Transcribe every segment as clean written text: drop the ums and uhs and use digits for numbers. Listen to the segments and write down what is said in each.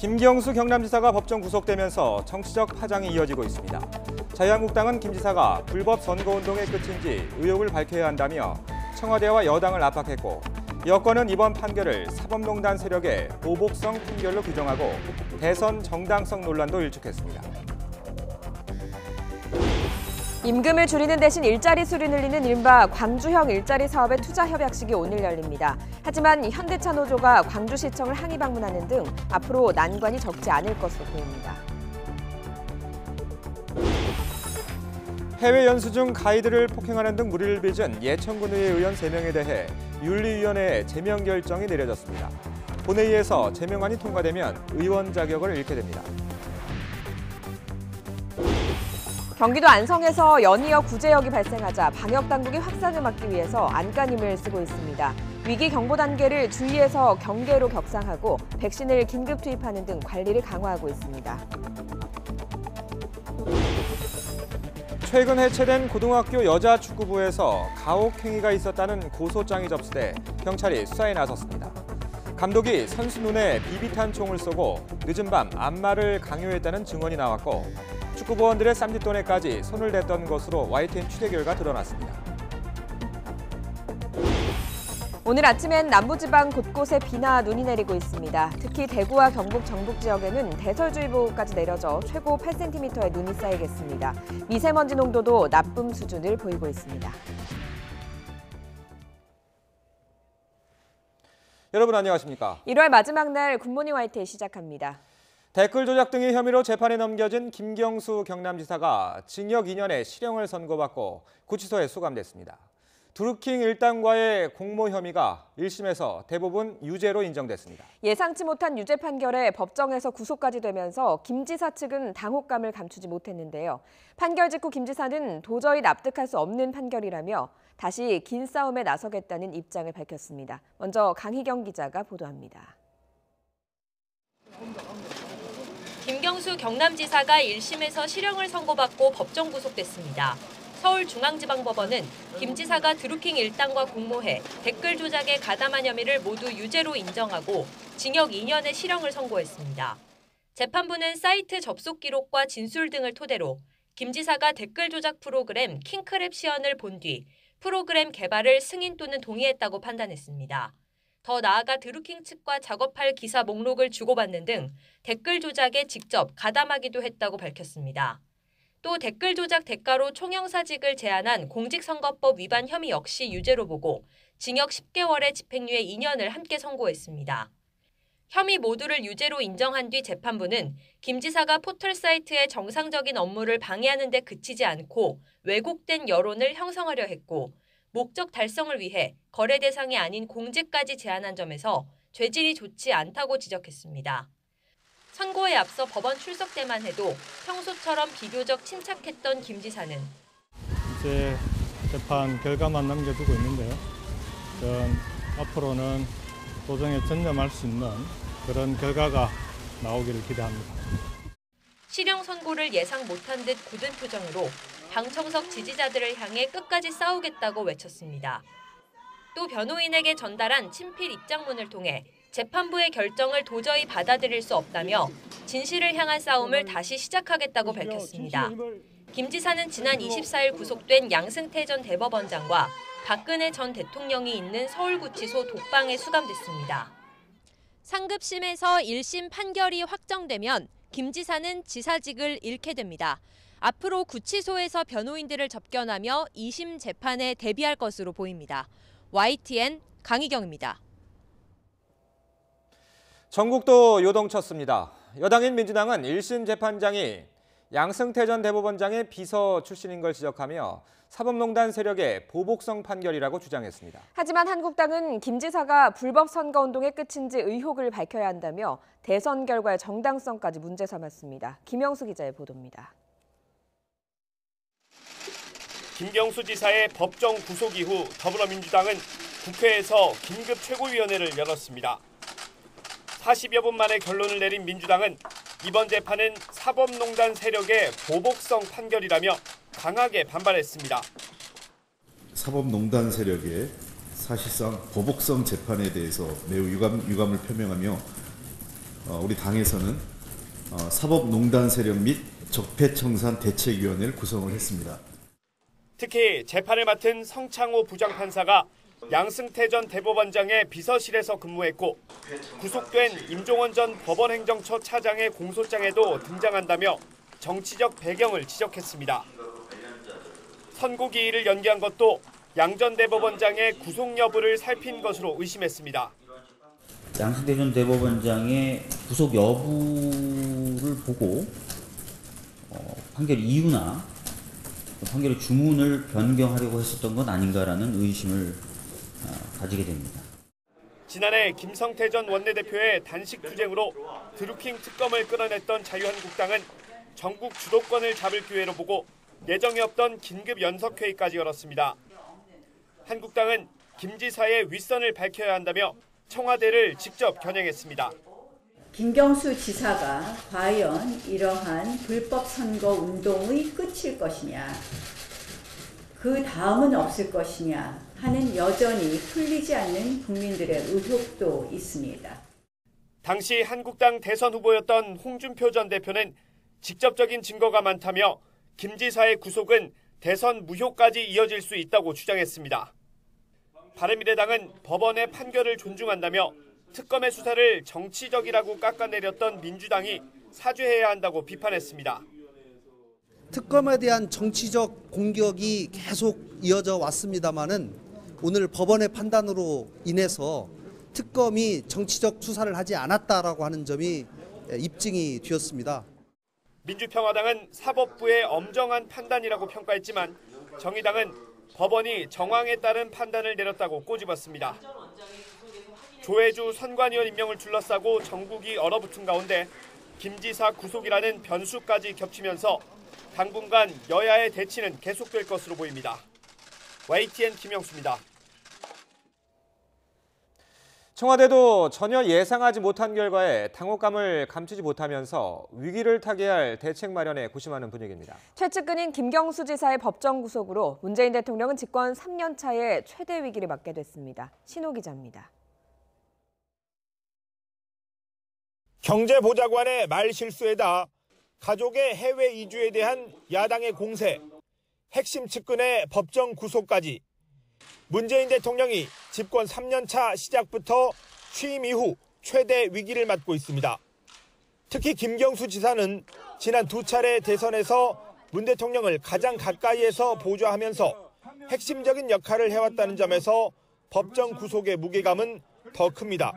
김경수 경남지사가 법정 구속되면서 정치적 파장이 이어지고 있습니다. 자유한국당은 김 지사가 불법 선거운동의 끝인지 의혹을 밝혀야 한다며 청와대와 여당을 압박했고, 여권은 이번 판결을 사법농단 세력의 보복성 판결로 규정하고 대선 정당성 논란도 일축했습니다. 임금을 줄이는 대신 일자리 수를 늘리는 이른바 광주형 일자리 사업의 투자 협약식이 오늘 열립니다. 하지만 현대차 노조가 광주시청을 항의 방문하는 등 앞으로 난관이 적지 않을 것으로 보입니다. 해외 연수 중 가이드를 폭행하는 등 무리를 빚은 예천군의회 의원 3명에 대해 윤리위원회의 제명 결정이 내려졌습니다. 본회의에서 제명안이 통과되면 의원 자격을 잃게 됩니다. 경기도 안성에서 연이어 구제역이 발생하자 방역당국이 확산을 막기 위해서 안간힘을 쓰고 있습니다. 위기 경보 단계를 주의에서 경계로 격상하고 백신을 긴급 투입하는 등 관리를 강화하고 있습니다. 최근 해체된 고등학교 여자 축구부에서 가혹 행위가 있었다는 고소장이 접수돼 경찰이 수사에 나섰습니다. 감독이 선수 눈에 비비탄 총을 쏘고 늦은 밤 안마를 강요했다는 증언이 나왔고, 축구부원들의 쌈짓돈에까지 손을 댔던 것으로 YTN 취재 결과 드러났습니다. 오늘 아침엔 남부지방 곳곳에 비나 눈이 내리고 있습니다. 특히 대구와 경북 정북 지역에는 대설주의보까지 내려져 최고 8cm의 눈이 쌓이겠습니다. 미세먼지 농도도 나쁨 수준을 보이고 있습니다. 여러분 안녕하십니까? 1월 마지막 날 굿모닝 YTN 시작합니다. 댓글 조작 등의 혐의로 재판에 넘겨진 김경수 경남지사가 징역 2년의 실형을 선고받고 구치소에 수감됐습니다. 드루킹 일당과의 공모 혐의가 1심에서 대부분 유죄로 인정됐습니다. 예상치 못한 유죄 판결에 법정에서 구속까지 되면서 김 지사 측은 당혹감을 감추지 못했는데요. 판결 직후 김 지사는 도저히 납득할 수 없는 판결이라며 다시 긴 싸움에 나서겠다는 입장을 밝혔습니다. 먼저 강희경 기자가 보도합니다. 김경수 경남지사가 1심에서 실형을 선고받고 법정 구속됐습니다. 서울중앙지방법원은 김 지사가 드루킹 일당과 공모해 댓글 조작에 가담한 혐의를 모두 유죄로 인정하고 징역 2년의 실형을 선고했습니다. 재판부는 사이트 접속 기록과 진술 등을 토대로 김 지사가 댓글 조작 프로그램 킹크랩 시연을 본 뒤 프로그램 개발을 승인 또는 동의했다고 판단했습니다. 더 나아가 드루킹 측과 작업할 기사 목록을 주고받는 등 댓글 조작에 직접 가담하기도 했다고 밝혔습니다. 또 댓글 조작 대가로 총영사직을 제한한 공직선거법 위반 혐의 역시 유죄로 보고 징역 10개월의 집행유예 2년을 함께 선고했습니다. 혐의 모두를 유죄로 인정한 뒤 재판부는 김 지사가 포털 사이트의 정상적인 업무를 방해하는 데 그치지 않고 왜곡된 여론을 형성하려 했고, 목적 달성을 위해 거래 대상이 아닌 공직까지 제한한 점에서 죄질이 좋지 않다고 지적했습니다. 선고에 앞서 법원 출석 때만 해도 평소처럼 비교적 침착했던 김 지사는 이제 재판 결과만 남겨두고 있는데요. 앞으로는 도정에 전념할 수 있는 그런 결과가 나오기를 기대합니다. 실형 선고를 예상 못한 듯 굳은 표정으로 방청석 지지자들을 향해 끝까지 싸우겠다고 외쳤습니다. 또 변호인에게 전달한 친필 입장문을 통해 재판부의 결정을 도저히 받아들일 수 없다며 진실을 향한 싸움을 다시 시작하겠다고 밝혔습니다. 김 지사는 지난 24일 구속된 양승태 전 대법원장과 박근혜 전 대통령이 있는 서울구치소 독방에 수감됐습니다. 상급심에서 1심 판결이 확정되면 김 지사는 지사직을 잃게 됩니다. 앞으로 구치소에서 변호인들을 접견하며 2심 재판에 대비할 것으로 보입니다. YTN 강희경입니다. 전국도 요동쳤습니다. 여당인 민주당은 1심 재판장이 양승태 전 대법원장의 비서 출신인 걸 지적하며 사법농단 세력의 보복성 판결이라고 주장했습니다. 하지만 한국당은 김 지사가 불법 선거운동의 끝인지 의혹을 밝혀야 한다며 대선 결과의 정당성까지 문제 삼았습니다. 김영수 기자의 보도입니다. 김경수 지사의 법정 구속 이후 더불어민주당은 국회에서 긴급 최고위원회를 열었습니다. 40여 분 만에 결론을 내린 민주당은 이번 재판은 사법농단 세력의 보복성 판결이라며 강하게 반발했습니다. 사법농단 세력의 사실상 보복성 재판에 대해서 매우 유감을 표명하며 우리 당에서는 사법농단 세력 및 적폐청산 대책위원회를 구성을 했습니다. 특히 재판을 맡은 성창호 부장판사가 양승태 전 대법원장의 비서실에서 근무했고 구속된 임종원 전 법원행정처 차장의 공소장에도 등장한다며 정치적 배경을 지적했습니다. 선고기일을 연기한 것도 양 전 대법원장의 구속 여부를 살핀 것으로 의심했습니다. 양승태 전 대법원장의 구속 여부를 보고 판결 이유나 판결의 주문을 변경하려고 했었던 건 아닌가라는 의심을 가지게 됩니다. 지난해 김성태 전 원내대표의 단식 투쟁으로 드루킹 특검을 끌어냈던 자유한국당은 전국 주도권을 잡을 기회로 보고 예정이 없던 긴급 연석회의까지 열었습니다. 한국당은 김 지사의 윗선을 밝혀야 한다며 청와대를 직접 겨냥했습니다. 김경수 지사가 과연 이러한 불법 선거 운동의 끝일 것이냐, 그 다음은 없을 것이냐 하는 여전히 풀리지 않는 국민들의 의혹도 있습니다. 당시 한국당 대선 후보였던 홍준표 전 대표는 직접적인 증거가 많다며 김 지사의 구속은 대선 무효까지 이어질 수 있다고 주장했습니다. 바른미래당은 법원의 판결을 존중한다며 특검의 수사를 정치적이라고 깎아내렸던 민주당이 사죄해야 한다고 비판했습니다. 특검에 대한 정치적 공격이 계속 이어져 왔습니다마는 오늘 법원의 판단으로 인해서 특검이 정치적 수사를 하지 않았다라고 하는 점이 입증이 되었습니다. 민주평화당은 사법부의 엄정한 판단이라고 평가했지만 정의당은 법원이 정황에 따른 판단을 내렸다고 꼬집었습니다. 조혜주 선관위원 임명을 둘러싸고 정국이 얼어붙은 가운데 김 지사 구속이라는 변수까지 겹치면서 당분간 여야의 대치는 계속될 것으로 보입니다. YTN 김영수입니다. 청와대도 전혀 예상하지 못한 결과에 당혹감을 감추지 못하면서 위기를 타개할 대책 마련에 고심하는 분위기입니다. 최측근인 김경수 지사의 법정 구속으로 문재인 대통령은 집권 3년 차에 최대 위기를 맞게 됐습니다. 신호 기자입니다. 경제보좌관의 말실수에다 가족의 해외 이주에 대한 야당의 공세, 핵심 측근의 법정 구속까지 문재인 대통령이 집권 3년 차 시작부터 취임 이후 최대 위기를 맞고 있습니다. 특히 김경수 지사는 지난 2차례 대선에서 문 대통령을 가장 가까이에서 보좌하면서 핵심적인 역할을 해왔다는 점에서 법정 구속의 무게감은 더 큽니다.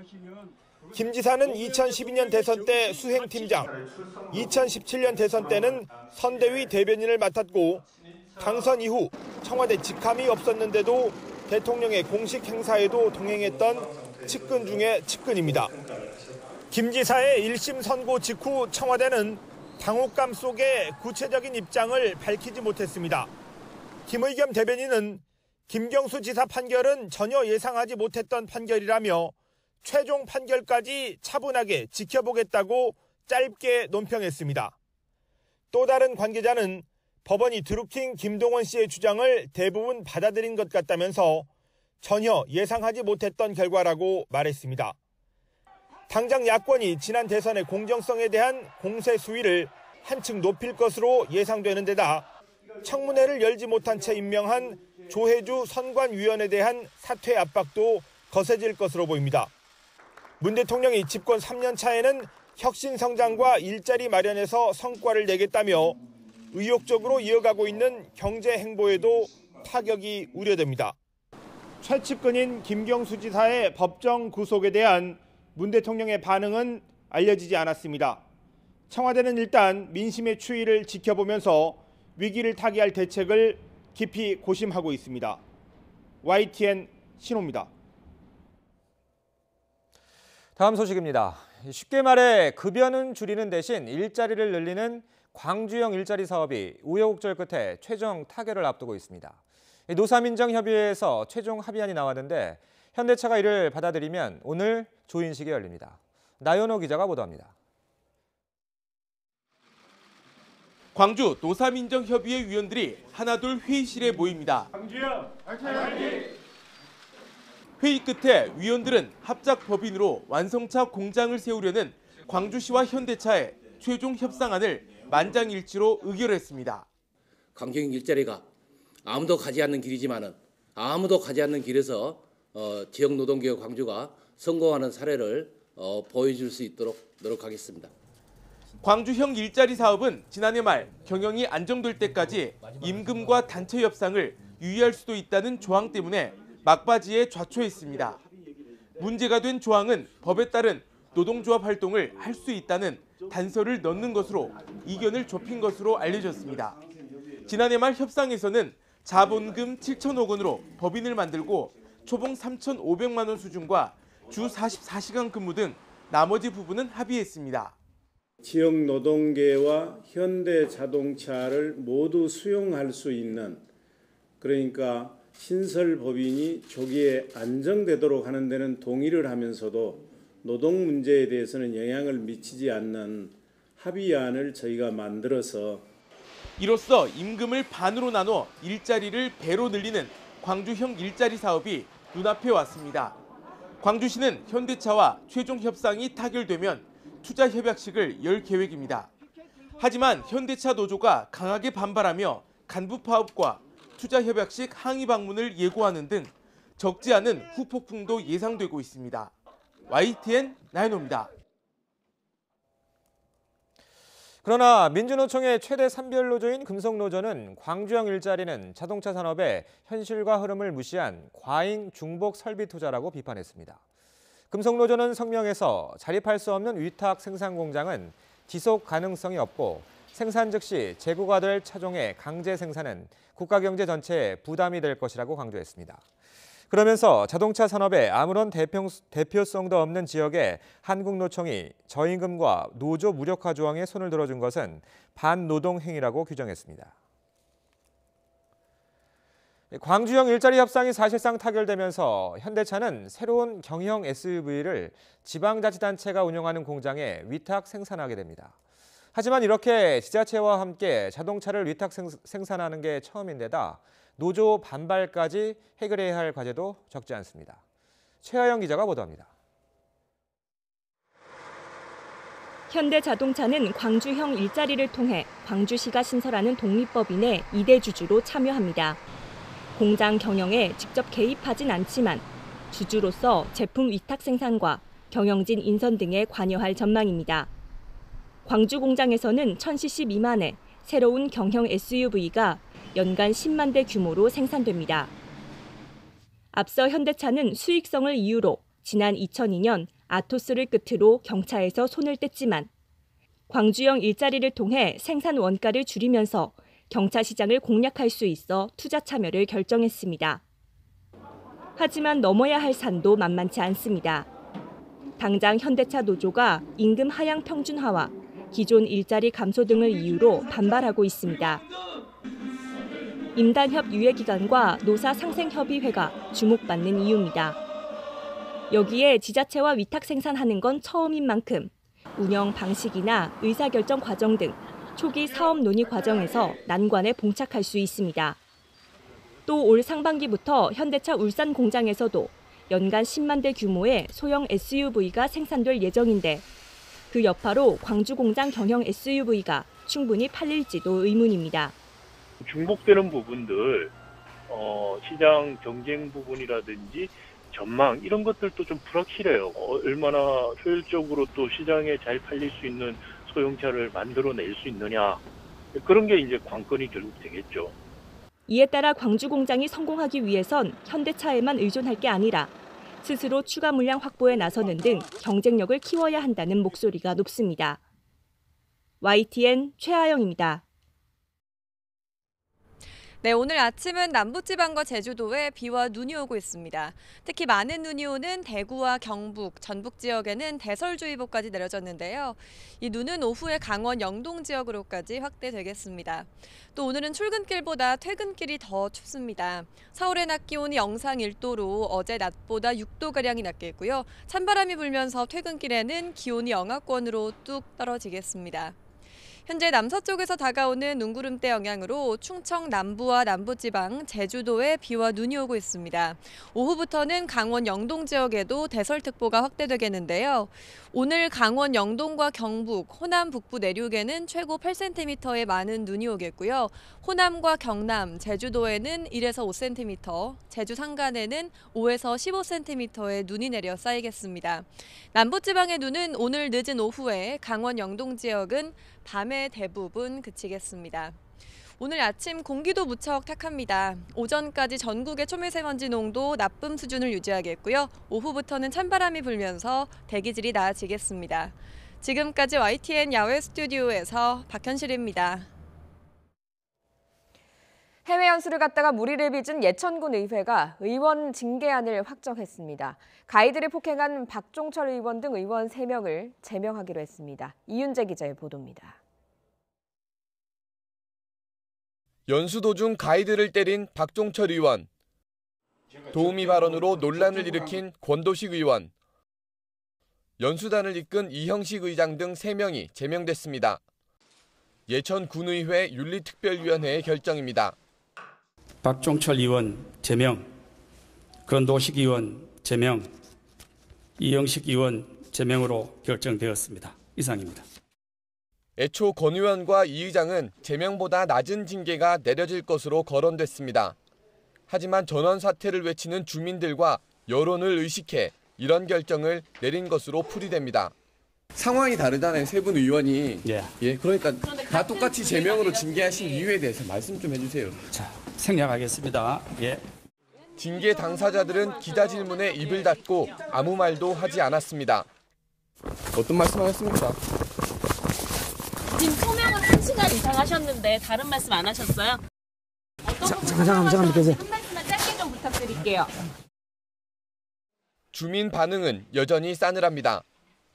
김 지사는 2012년 대선 때 수행팀장, 2017년 대선 때는 선대위 대변인을 맡았고 당선 이후 청와대 직함이 없었는데도 대통령의 공식 행사에도 동행했던 측근 중의 측근입니다. 김 지사의 1심 선고 직후 청와대는 당혹감 속에 구체적인 입장을 밝히지 못했습니다. 김의겸 대변인은 김경수 지사 판결은 전혀 예상하지 못했던 판결이라며 최종 판결까지 차분하게 지켜보겠다고 짧게 논평했습니다. 또 다른 관계자는 법원이 드루킹 김동원 씨의 주장을 대부분 받아들인 것 같다면서 전혀 예상하지 못했던 결과라고 말했습니다. 당장 야권이 지난 대선의 공정성에 대한 공세 수위를 한층 높일 것으로 예상되는 데다 청문회를 열지 못한 채 임명한 조혜주 선관위원에 대한 사퇴 압박도 거세질 것으로 보입니다. 문 대통령이 집권 3년 차에는 혁신 성장과 일자리 마련에서 성과를 내겠다며 의욕적으로 이어가고 있는 경제 행보에도 타격이 우려됩니다. 최측근인 김경수 지사의 법정 구속에 대한 문 대통령의 반응은 알려지지 않았습니다. 청와대는 일단 민심의 추이를 지켜보면서 위기를 타개할 대책을 깊이 고심하고 있습니다. YTN 신호입니다. 다음 소식입니다. 쉽게 말해 급여는 줄이는 대신 일자리를 늘리는 광주형 일자리 사업이 우여곡절 끝에 최종 타결을 앞두고 있습니다. 노사민정협의회에서 최종 합의안이 나왔는데 현대차가 이를 받아들이면 오늘 조인식이 열립니다. 나연호 기자가 보도합니다. 광주 노사민정협의회 위원들이 하나둘 회의실에 모입니다. 회의 끝에 위원들은 합작 법인으로 완성차 공장을 세우려는 광주시와 현대차의 최종 협상안을 만장일치로 의결했습니다. 광주형 일자리가 아무도 가지 않는 길이지만은 아무도 가지 않는 길에서 지역 노동개혁 광주가 성공하는 사례를 보여줄 수 있도록 노력하겠습니다. 광주형 일자리 사업은 지난해 말 경영이 안정될 때까지 임금과 단체 협상을 유의할 수도 있다는 조항 때문에 막바지에 좌초했습니다. 문제가 된 조항은 법에 따른 노동조합 활동을 할 수 있다는 단서를 넣는 것으로 이견을 좁힌 것으로 알려졌습니다. 지난해 말 협상에서는 자본금 7천억 원으로 법인을 만들고 초봉 3,500만 원 수준과 주 44시간 근무 등 나머지 부분은 합의했습니다. 지역 노동계와 현대자동차를 모두 수용할 수 있는, 그러니까 신설 법인이 조기에 안정되도록 하는 데는 동의를 하면서도 노동 문제에 대해서는 영향을 미치지 않는 합의안을 저희가 만들어서 이로써 임금을 반으로 나눠 일자리를 배로 늘리는 광주형 일자리 사업이 눈앞에 왔습니다. 광주시는 현대차와 최종 협상이 타결되면 투자 협약식을 열 계획입니다. 하지만 현대차 노조가 강하게 반발하며 간부 파업과 투자 협약식 항의 방문을 예고하는 등 적지 않은 후폭풍도 예상되고 있습니다. YTN 나연호입니다. 그러나 민주노총의 최대 산별노조인 금속노조는 광주형 일자리는 자동차 산업의 현실과 흐름을 무시한 과잉 중복 설비 투자라고 비판했습니다. 금속노조는 성명에서 자립할 수 없는 위탁 생산 공장은 지속 가능성이 없고 생산 즉시 재고가 될 차종의 강제 생산은 국가 경제 전체에 부담이 될 것이라고 강조했습니다. 그러면서 자동차 산업에 아무런 대표성도 없는 지역에 한국노총이 저임금과 노조 무력화 조항에 손을 들어준 것은 반노동 행위라고 규정했습니다. 광주형 일자리 협상이 사실상 타결되면서 현대차는 새로운 경형 SUV를 지방자치단체가 운영하는 공장에 위탁 생산하게 됩니다. 하지만 이렇게 지자체와 함께 자동차를 위탁 생산하는 게 처음인데다 노조 반발까지 해결해야 할 과제도 적지 않습니다. 최하영 기자가 보도합니다. 현대자동차는 광주형 일자리를 통해 광주시가 신설하는 독립법인의 2대 주주로 참여합니다. 공장 경영에 직접 개입하진 않지만 주주로서 제품 위탁 생산과 경영진 인선 등에 관여할 전망입니다. 광주 공장에서는 1000cc 미만의 새로운 경형 SUV가 연간 10만 대 규모로 생산됩니다. 앞서 현대차는 수익성을 이유로 지난 2002년 아토스를 끝으로 경차에서 손을 뗐지만 광주형 일자리를 통해 생산 원가를 줄이면서 경차 시장을 공략할 수 있어 투자 참여를 결정했습니다. 하지만 넘어야 할 산도 만만치 않습니다. 당장 현대차 노조가 임금 하향 평준화와 기존 일자리 감소 등을 이유로 반발하고 있습니다. 임단협 유예기관과 노사상생협의회가 주목받는 이유입니다. 여기에 지자체와 위탁 생산하는 건 처음인 만큼 운영 방식이나 의사결정 과정 등 초기 사업 논의 과정에서 난관에 봉착할 수 있습니다. 또 올 상반기부터 현대차 울산 공장에서도 연간 10만 대 규모의 소형 SUV가 생산될 예정인데 그 여파로 광주 공장 경형 SUV가 충분히 팔릴지도 의문입니다. 중복되는 부분들, 시장 경쟁 부분이라든지 전망 이런 것들도 좀 불확실해요. 얼마나 효율적으로 또 시장에 잘 팔릴 수 있는 소형차를 만들어낼 수 있느냐, 그런 게 이제 관건이 결국 되겠죠. 이에 따라 광주 공장이 성공하기 위해선 현대차에만 의존할 게 아니라 스스로 추가 물량 확보에 나서는 등 경쟁력을 키워야 한다는 목소리가 높습니다. YTN 최하영입니다. 네, 오늘 아침은 남부지방과 제주도에 비와 눈이 오고 있습니다. 특히 많은 눈이 오는 대구와 경북, 전북 지역에는 대설주의보까지 내려졌는데요. 이 눈은 오후에 강원 영동 지역으로까지 확대되겠습니다. 또 오늘은 출근길보다 퇴근길이 더 춥습니다. 서울의 낮 기온이 영상 1도로 어제 낮보다 6도가량이 낮겠고요. 찬바람이 불면서 퇴근길에는 기온이 영하권으로 뚝 떨어지겠습니다. 현재 남서쪽에서 다가오는 눈구름대 영향으로 충청 남부와 남부지방, 제주도에 비와 눈이 오고 있습니다. 오후부터는 강원 영동 지역에도 대설특보가 확대되겠는데요. 오늘 강원 영동과 경북, 호남 북부 내륙에는 최고 8cm의 많은 눈이 오겠고요. 호남과 경남, 제주도에는 1에서 5cm, 제주 산간에는 5에서 15cm의 눈이 내려 쌓이겠습니다. 남부지방의 눈은 오늘 늦은 오후에, 강원 영동 지역은 밤에 대부분 그치겠습니다. 오늘 아침 공기도 무척 탁합니다. 오전까지 전국의 초미세먼지 농도 나쁨 수준을 유지하겠고요. 오후부터는 찬바람이 불면서 대기질이 나아지겠습니다. 지금까지 YTN 야외 스튜디오에서 박현실입니다. 해외 연수를 갔다가 무리를 빚은 예천군 의회가 의원 징계안을 확정했습니다. 가이드를 폭행한 박종철 의원 등 의원 3명을 제명하기로 했습니다. 이윤재 기자의 보도입니다. 연수 도중 가이드를 때린 박종철 의원, 도우미 발언으로 논란을 일으킨 권도식 의원, 연수단을 이끈 이형식 의장 등 3명이 제명됐습니다. 예천군의회 윤리특별위원회의 결정입니다. 박종철 의원 제명, 권도식 의원 제명, 이형식 의원 제명으로 결정되었습니다. 이상입니다. 애초 권 의원과 이 의장은 제명보다 낮은 징계가 내려질 것으로 거론됐습니다. 하지만 전원 사퇴를 외치는 주민들과 여론을 의식해 이런 결정을 내린 것으로 풀이됩니다. 상황이 다르잖아요. 세 분 의원이. 예, 그러니까 다 똑같이 제명으로 징계하신 이유에 대해서 말씀 좀 해주세요. 자, 생략하겠습니다. 예. 징계 당사자들은 기자 질문에 입을 닫고 아무 말도 하지 않았습니다. 어떤 말씀하셨습니까? 지금 소명을 1시간 이상 하셨는데 다른 말씀 안 하셨어요? 잠깐만 계세요. 한 말씀만 짧게 좀 부탁드릴게요. 주민 반응은 여전히 싸늘합니다.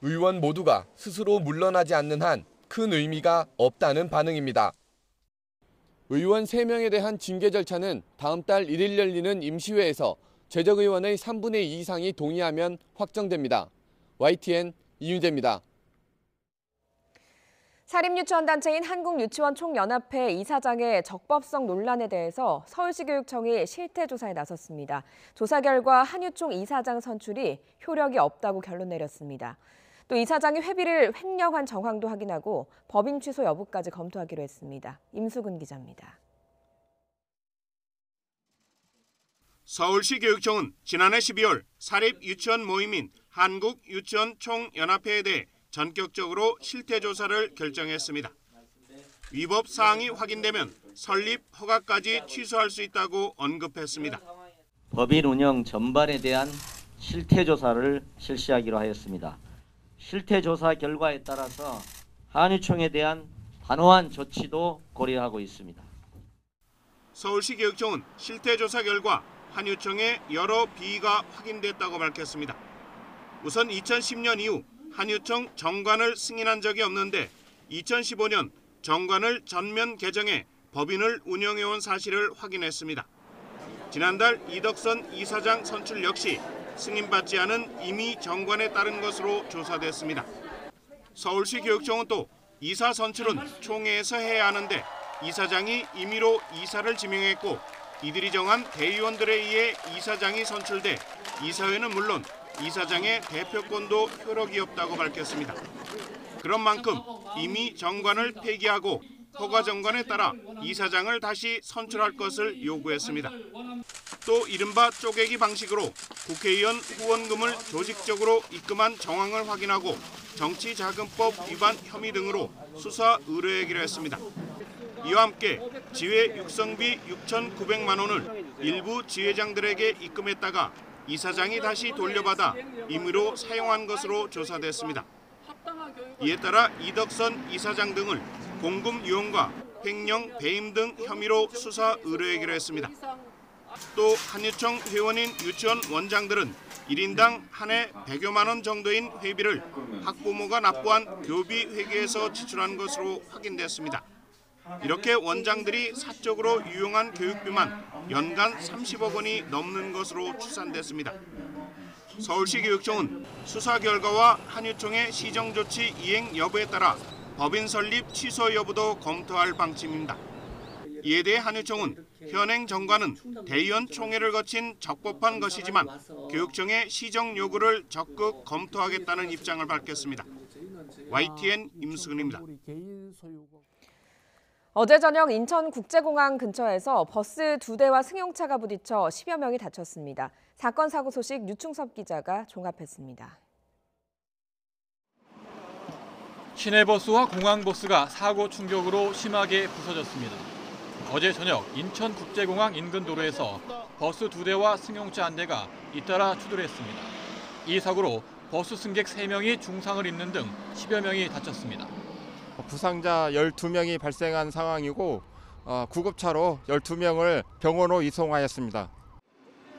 의원 모두가 스스로 물러나지 않는 한 큰 의미가 없다는 반응입니다. 의원 3명에 대한 징계 절차는 다음 달 1일 열리는 임시회에서 제적 의원의 3분의 2 이상이 동의하면 확정됩니다. YTN 이윤재입니다. 사립유치원단체인 한국유치원총연합회 이사장의 적법성 논란에 대해서 서울시 교육청이 실태조사에 나섰습니다. 조사 결과 한유총 이사장 선출이 효력이 없다고 결론 내렸습니다. 또 이사장이 회비를 횡령한 정황도 확인하고 법인 취소 여부까지 검토하기로 했습니다. 임수근 기자입니다. 서울시 교육청은 지난해 12월 사립유치원 모임인 한국유치원총연합회에 대해 전격적으로 실태조사를 결정했습니다. 위법 사항이 확인되면 설립 허가까지 취소할 수 있다고 언급했습니다. 법인 운영 전반에 대한 실태조사를 실시하기로 하였습니다. 실태조사 결과에 따라서 한유총에 대한 단호한 조치도 고려하고 있습니다. 서울시 교육청은 실태조사 결과 한유총의 여러 비위가 확인됐다고 밝혔습니다. 우선 2010년 이후 한유총 정관을 승인한 적이 없는데 2015년 정관을 전면 개정해 법인을 운영해온 사실을 확인했습니다. 지난달 이덕선 이사장 선출 역시 승인받지 않은 임의 정관에 따른 것으로 조사됐습니다. 서울시 교육청은 또 이사 선출은 총회에서 해야 하는데 이사장이 임의로 이사를 지명했고 이들이 정한 대의원들에 의해 이사장이 선출돼 이사회는 물론 이사장의 대표권도 효력이 없다고 밝혔습니다. 그런 만큼 임의 정관을 폐기하고 허가 정관에 따라 이사장을 다시 선출할 것을 요구했습니다. 또 이른바 쪼개기 방식으로 국회의원 후원금을 조직적으로 입금한 정황을 확인하고 정치자금법 위반 혐의 등으로 수사 의뢰하기로 했습니다. 이와 함께 지회 육성비 6,900만 원을 일부 지회장들에게 입금했다가 이사장이 다시 돌려받아 임의로 사용한 것으로 조사됐습니다. 이에 따라 이덕선 이사장 등을 공금 유용과 횡령, 배임 등 혐의로 수사 의뢰하기로 했습니다. 또 한유총 회원인 유치원 원장들은 1인당 한 해 100여만 원 정도인 회비를 학부모가 납부한 교비 회계에서 지출한 것으로 확인됐습니다. 이렇게 원장들이 사적으로 유용한 교육비만 연간 30억 원이 넘는 것으로 추산됐습니다. 서울시 교육청은 수사 결과와 한유총의 시정조치 이행 여부에 따라 법인 설립 취소 여부도 검토할 방침입니다. 이에 대해 한유총은 현행 정관은 대의원 총회를 거친 적법한 것이지만 교육청의 시정 요구를 적극 검토하겠다는 입장을 밝혔습니다. YTN 임수근입니다. 어제 저녁 인천국제공항 근처에서 버스 2대와 승용차가 부딪혀 10여 명이 다쳤습니다. 사건 사고 소식 유충섭 기자가 종합했습니다. 시내버스와 공항버스가 사고 충격으로 심하게 부서졌습니다. 어제 저녁 인천국제공항 인근 도로에서 버스 2대와 승용차 1대가 잇따라 추돌했습니다. 이 사고로 버스 승객 3명이 중상을 입는 등 10여 명이 다쳤습니다. 부상자 12명이 발생한 상황이고 구급차로 12명을 병원으로 이송하였습니다.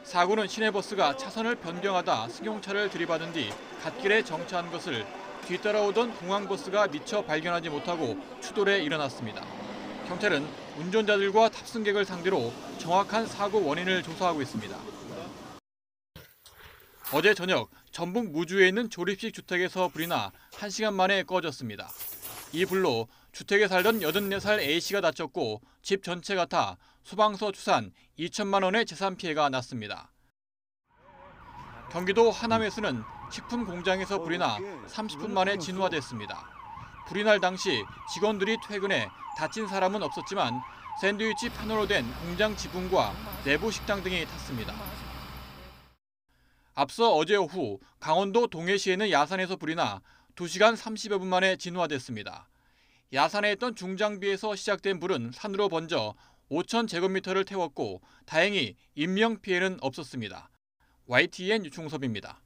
사고는 시내버스가 차선을 변경하다 승용차를 들이받은 뒤 갓길에 정차한 것을 뒤따라오던 공항버스가 미처 발견하지 못하고 추돌에 일어났습니다. 경찰은 운전자들과 탑승객을 상대로 정확한 사고 원인을 조사하고 있습니다. 어제 저녁 전북 무주에 있는 조립식 주택에서 불이 나 1시간 만에 꺼졌습니다. 이 불로 주택에 살던 84살 A씨가 다쳤고 집 전체가 타 소방서 추산 2천만 원의 재산 피해가 났습니다. 경기도 하남에서는 식품 공장에서 불이 나 30분 만에 진화됐습니다. 불이 날 당시 직원들이 퇴근해 다친 사람은 없었지만 샌드위치 판으로 된 공장 지붕과 내부 식당 등이 탔습니다. 앞서 어제 오후 강원도 동해시에는 야산에서 불이 나 2시간 30여 분 만에 진화됐습니다. 야산에 있던 중장비에서 시작된 불은 산으로 번져 5,000제곱미터를 태웠고 다행히 인명피해는 없었습니다. YTN 유충섭입니다.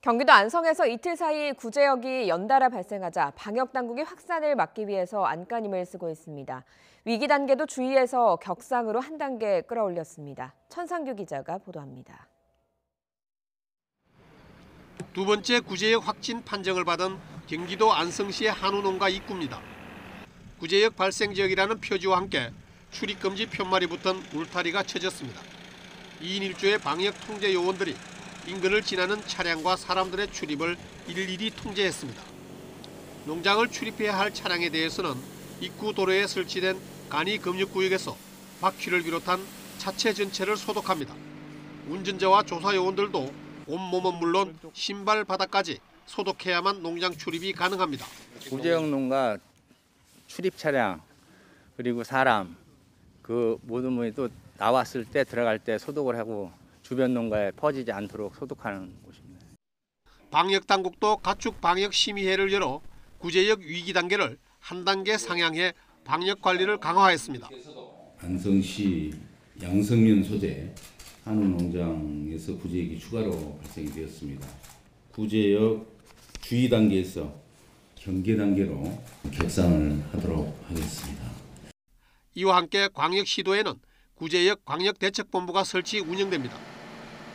경기도 안성에서 이틀 사이 구제역이 연달아 발생하자 방역당국이 확산을 막기 위해서 안간힘을 쓰고 있습니다. 위기 단계도 주의해서 격상으로 한 단계 끌어올렸습니다. 천상규 기자가 보도합니다. 두 번째 구제역 확진 판정을 받은 경기도 안성시의 한우 농가 입구입니다. 구제역 발생 지역이라는 표지와 함께 출입금지 편말이 붙은 울타리가 쳐졌습니다. 2인 1조의 방역 통제 요원들이 인근을 지나는 차량과 사람들의 출입을 일일이 통제했습니다. 농장을 출입해야 할 차량에 대해서는 입구 도로에 설치된 간이 검역구역에서 바퀴를 비롯한 차체 전체를 소독합니다. 운전자와 조사 요원들도 온몸은 물론 신발 바닥까지 소독해야만 농장 출입이 가능합니다. 구제역 농가 출입 차량 그리고 사람 그 모든 분이 또 나왔을 때 들어갈 때 소독을 하고 주변 농가에 퍼지지 않도록 소독하는 곳입니다. 방역 당국도 가축 방역 심의회를 열어 구제역 위기 단계를 한 단계 상향해 방역 관리를 강화했습니다. 안성시 양성면 소재 한우 농장에서 구제역이 추가로 발생이 되었습니다. 구제역 주의 단계에서 경계 단계로 격상을 하도록 하겠습니다. 이와 함께 광역시도에는 구제역 광역대책본부가 설치 운영됩니다.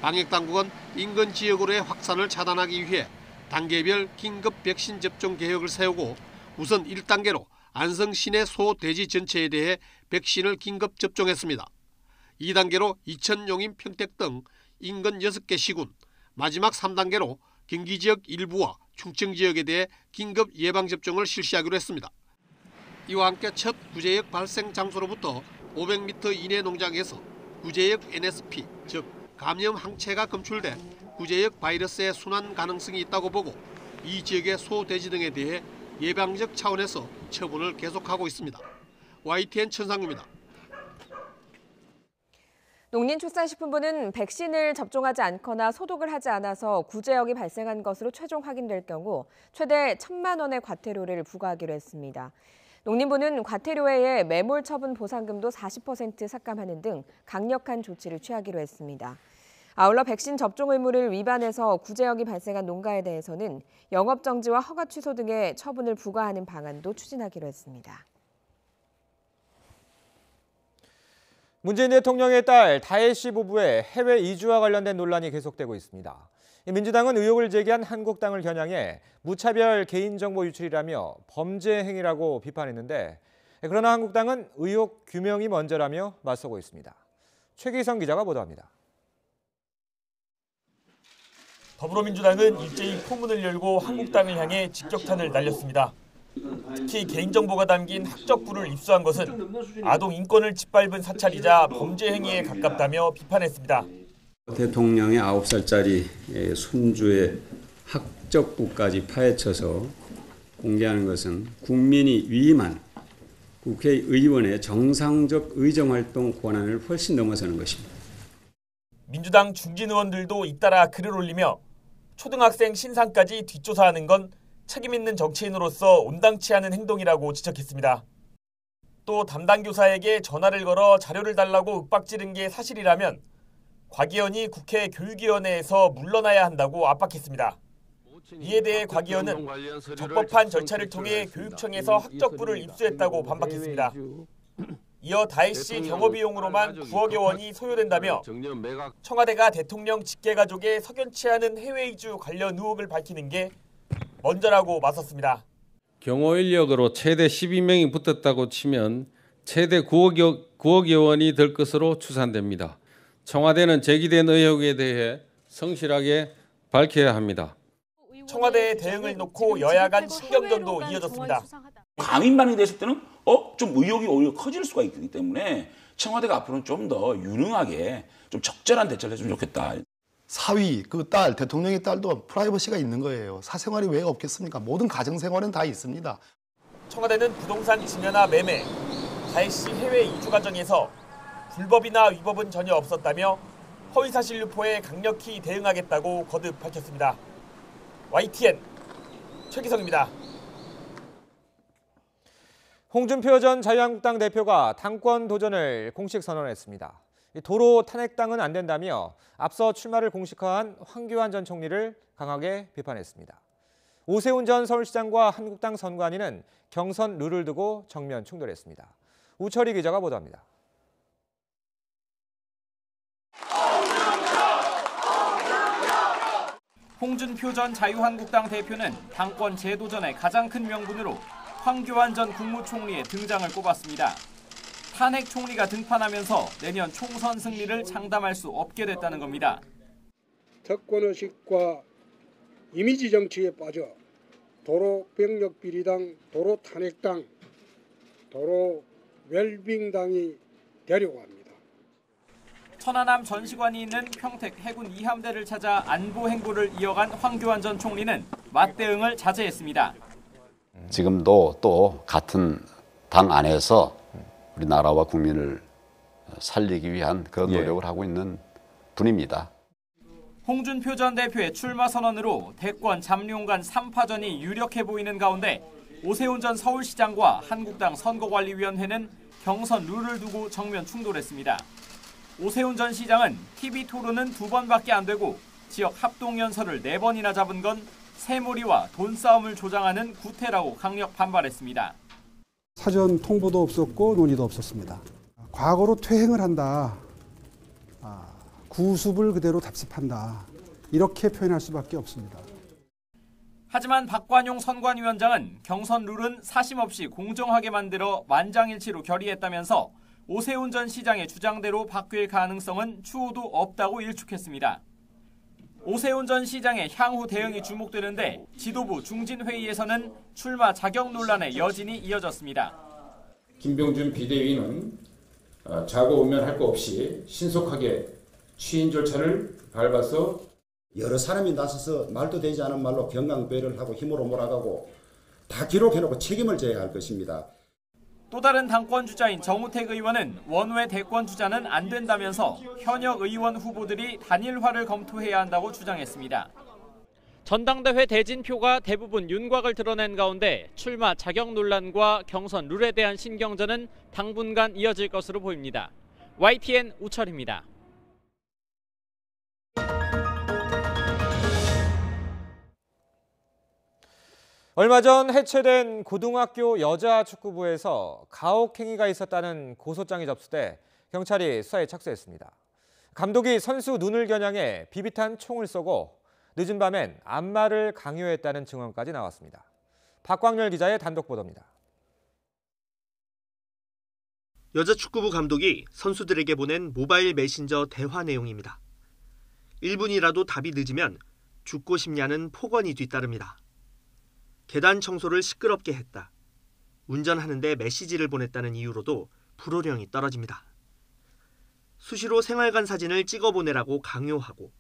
방역당국은 인근 지역으로의 확산을 차단하기 위해 단계별 긴급 백신 접종 계획을 세우고 우선 1단계로 안성 시내 소, 돼지 전체에 대해 백신을 긴급 접종했습니다. 2단계로 이천, 용인, 평택 등 인근 6개 시군, 마지막 3단계로 경기 지역 일부와 충청 지역에 대해 긴급 예방접종을 실시하기로 했습니다. 이와 함께 첫 구제역 발생 장소로부터 500m 이내 농장에서 구제역 NSP, 즉 감염 항체가 검출돼 구제역 바이러스의 순환 가능성이 있다고 보고 이 지역의 소, 돼지 등에 대해 예방적 차원에서 처분을 계속하고 있습니다. YTN 천상규입니다. 농림축산식품부는 백신을 접종하지 않거나 소독을 하지 않아서 구제역이 발생한 것으로 최종 확인될 경우 최대 1,000만 원의 과태료를 부과하기로 했습니다. 농림부는 과태료 외에 매몰 처분 보상금도 40% 삭감하는 등 강력한 조치를 취하기로 했습니다. 아울러 백신 접종 의무를 위반해서 구제역이 발생한 농가에 대해서는 영업정지와 허가 취소 등의 처분을 부과하는 방안도 추진하기로 했습니다. 문재인 대통령의 딸 다혜 씨 부부의 해외 이주와 관련된 논란이 계속되고 있습니다. 민주당은 의혹을 제기한 한국당을 겨냥해 무차별 개인정보 유출이라며 범죄 행위라고 비판했는데 그러나 한국당은 의혹 규명이 먼저라며 맞서고 있습니다. 최기성 기자가 보도합니다. 더불어민주당은 일제히 포문을 열고 한국당을 향해 직격탄을 날렸습니다. 특히 개인정보가 담긴 학적부를 입수한 것은 아동 인권을 짓밟은 사찰이자 범죄 행위에 가깝다며 비판했습니다. 대통령의 9살짜리 손주의 학적부까지 파헤쳐서 공개하는 것은 국민이 위임한 국회의원의 정상적 의정활동 권한을 훨씬 넘어서는 것입니다. 민주당 중진 의원들도 잇따라 글을 올리며 초등학생 신상까지 뒷조사하는 건 책임 있는 정치인으로서 온당치 않은 행동이라고 지적했습니다. 또 담당 교사에게 전화를 걸어 자료를 달라고 윽박지른 게 사실이라면 곽 의원이 국회 교육위원회에서 물러나야 한다고 압박했습니다. 이에 대해 곽 의원은 적법한 절차를 통해 교육청에서 학적부를 입수했다고 반박했습니다. 이어 다혜씨 경호비용으로만 9억여 원이 소요된다며 청와대가 대통령 직계가족의 석연치 않은 해외 이주 관련 의혹을 밝히는 게 먼저라고 맞섰습니다. 경호 인력으로 최대 12명이 붙었다고 치면 최대 9억여 원이 될 것으로 추산됩니다. 청와대는 제기된 의혹에 대해 성실하게 밝혀야 합니다. 청와대의 대응을 놓고 여야 간 신경전도 이어졌습니다. 감인 반응이 됐을 때는 좀 의혹이 오히려 커질 수가 있기 때문에 청와대가 앞으로는 좀 더 유능하게 좀 적절한 대처를 해주면 좋겠다. 사위, 그 딸, 대통령의 딸도 프라이버시가 있는 거예요. 사생활이 왜 없겠습니까? 모든 가정생활은 다 있습니다. 청와대는 부동산 증여나 매매, 다혜씨 해외 이주 과정에서 불법이나 위법은 전혀 없었다며 허위사실 유포에 강력히 대응하겠다고 거듭 밝혔습니다. YTN 최기성입니다. 홍준표 전 자유한국당 대표가 당권 도전을 공식 선언했습니다. 도로 탄핵당은 안 된다며 앞서 출마를 공식화한 황교안 전 총리를 강하게 비판했습니다. 오세훈 전 서울시장과 한국당 선관위는 경선 룰을 두고 정면 충돌했습니다. 우철희 기자가 보도합니다. 홍준표 전 자유한국당 대표는 당권 재도전의 가장 큰 명분으로 황교안 전 국무총리의 등장을 꼽았습니다. 탄핵 총리가 등판하면서 내년 총선 승리를 장담할 수 없게 됐다는 겁니다. 특권의식과 이미지 정치에 빠져 도로 병력 비리당, 도로 탄핵당, 도로 웰빙당이 되려고 합니다. 천안함 전시관이 있는 평택 해군 2함대를 찾아 안보 행보를 이어간 황교안 전 총리는 맞대응을 자제했습니다. 지금도 또 같은 당 안에서 우리나라와 국민을 살리기 위한 그런 노력을 하고 있는 분입니다. 홍준표 전 대표의 출마 선언으로 대권 잠룡간 3파전이 유력해 보이는 가운데 오세훈 전 서울시장과 한국당 선거관리위원회는 경선 룰을 두고 정면 충돌했습니다. 오세훈 전 시장은 TV토론은 2번밖에 안 되고 지역 합동연설을 4번이나 잡은 건 새몰이와 돈싸움을 조장하는 구태라고 강력 반발했습니다. 사전 통보도 없었고 논의도 없었습니다. 과거로 퇴행을 한다. 구습을 그대로 답습한다. 이렇게 표현할 수밖에 없습니다. 하지만 박관용 선관위원장은 경선 룰은 사심 없이 공정하게 만들어 만장일치로 결의했다면서 오세훈 전 시장의 주장대로 바뀔 가능성은 추호도 없다고 일축했습니다. 오세훈 전 시장의 향후 대응이 주목되는데 지도부 중진회의에서는 출마 자격 논란의 여진이 이어졌습니다. 김병준 비대위는 자고우면 할 거 없이 신속하게 취임 절차를 밟아서 여러 사람이 나서서 말도 되지 않은 말로 경강배를 하고 힘으로 몰아가고 다 기록해놓고 책임을 져야 할 것입니다. 또 다른 당권 주자인 정우택 의원은 원외 대권 주자는 안 된다면서 현역 의원 후보들이 단일화를 검토해야 한다고 주장했습니다. 전당대회 대진표가 대부분 윤곽을 드러낸 가운데 출마 자격 논란과 경선 룰에 대한 신경전은 당분간 이어질 것으로 보입니다. YTN 우철입니다. 얼마 전 해체된 고등학교 여자 축구부에서 가혹행위가 있었다는 고소장이 접수돼 경찰이 수사에 착수했습니다. 감독이 선수 눈을 겨냥해 비비탄 총을 쏘고 늦은 밤엔 안마를 강요했다는 증언까지 나왔습니다. 박광렬 기자의 단독 보도입니다. 여자 축구부 감독이 선수들에게 보낸 모바일 메신저 대화 내용입니다. 1분이라도 답이 늦으면 죽고 싶냐는 폭언이 뒤따릅니다. 계단 청소를 시끄럽게 했다. 운전하는데 메시지를 보냈다는 이유로도 불호령이 떨어집니다. 수시로 생활관 사진을 찍어보내라고 강요하고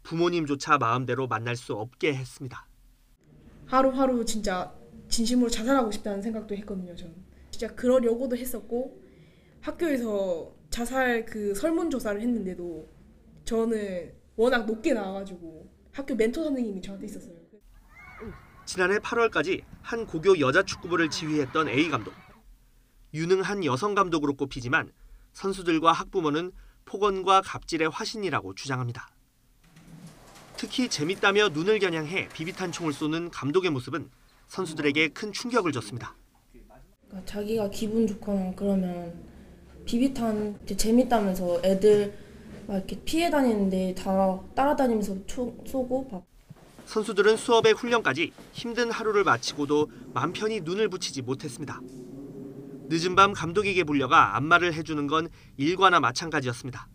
부모님조차 마음대로 만날 수 없게 했습니다. 하루하루 진짜 진심으로 자살하고 싶다는 생각도 했거든요. 저는 진짜 그러려고도 했었고 학교에서 자살 그 설문조사를 했는데도 저는 워낙 높게 나와가지고 학교 멘토 선생님이 저한테 있었어요. 지난해 8월까지 한 고교 여자 축구부를 지휘했던 A 감독. 유능한 여성 감독으로 꼽히지만 선수들과 학부모는 폭언과 갑질의 화신이라고 주장합니다. 특히 재밌다며 눈을 겨냥해 비비탄 총을 쏘는 감독의 모습은 선수들에게 큰 충격을 줬습니다. 그러니까 자기가 기분 좋거나 그러면 비비탄 재밌다면서 애들 막 이렇게 피해 다니는데 다 따라다니면서 총 쏘고. 선수들은 수업의 훈련까지 힘든 하루를 마치고도 맘 편히 눈을 붙이지 못했습니다. 늦은 밤 감독에게 불려가 안마를 해주는 건 일과나 마찬가지였습니다.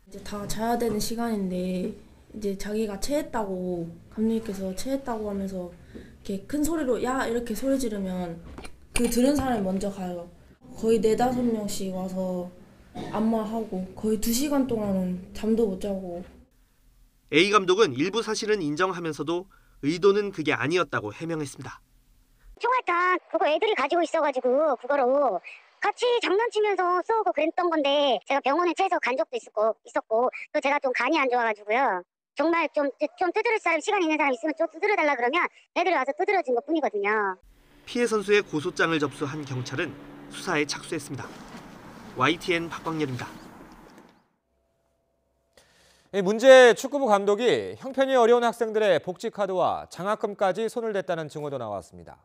이제 다 자야 되는 시간인데 이제 자기가 체했다고 감독님께서 체했다고 하면서 이렇게 큰 소리로 야 이렇게 소리 지르면 그 들은 사람이 먼저 가요. 거의 4-5명씩 와서 안마하고 거의 2시간 동안은 잠도 못 자고. A 감독은 일부 사실은 인정하면서도 의도는 그게 아니었다고 해명했습니다. 총알탄 그거 애들이 가지고 있어가지고 그거로 같이 장난치면서 쏘고 그랬던 건데 제가 병원에 체해서 간 적도 있었고 또 제가 좀 간이 안 좋아가지고요. 정말 좀 두드릴 사람 시간 있는 사람 있으면 좀 두드려달라 그러면 애들이 와서 두드려준 것뿐이거든요. 피해 선수의 고소장을 접수한 경찰은 수사에 착수했습니다. YTN 박광렬입니다. 문제 축구부 감독이 형편이 어려운 학생들의 복지 카드와 장학금까지 손을 댔다는 증언도 나왔습니다.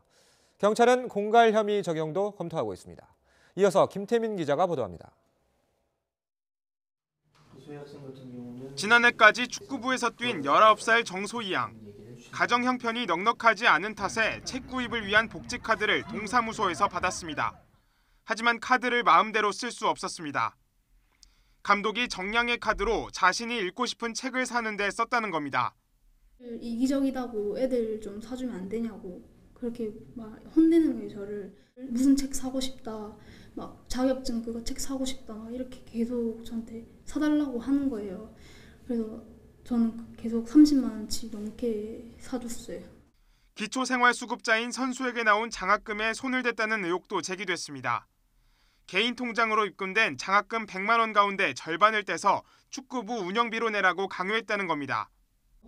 경찰은 공갈 혐의 적용도 검토하고 있습니다. 이어서 김태민 기자가 보도합니다. 지난해까지 축구부에서 뛴 19살 정소희 양. 가정 형편이 넉넉하지 않은 탓에 책 구입을 위한 복지 카드를 동사무소에서 받았습니다. 하지만 카드를 마음대로 쓸 수 없었습니다. 감독이 정량의 카드로 자신이 읽고 싶은 책을 사는 데 썼다는 겁니다. 이기적이다고 애들 좀 사주면 안 되냐고 그렇게 막 혼내는 거예요. 저를 무슨 책 사고 싶다, 막 자격증 그거 책 사고 싶다, 막 이렇게 계속 저한테 사달라고 하는 거예요. 그래서 저는 계속 30만 원치 넘게 사줬어요. 기초생활수급자인 선수에게 나온 장학금에 손을 댔다는 의혹도 제기됐습니다. 개인 통장으로 입금된 장학금 100만 원 가운데 절반을 떼서 축구부 운영비로 내라고 강요했다는 겁니다.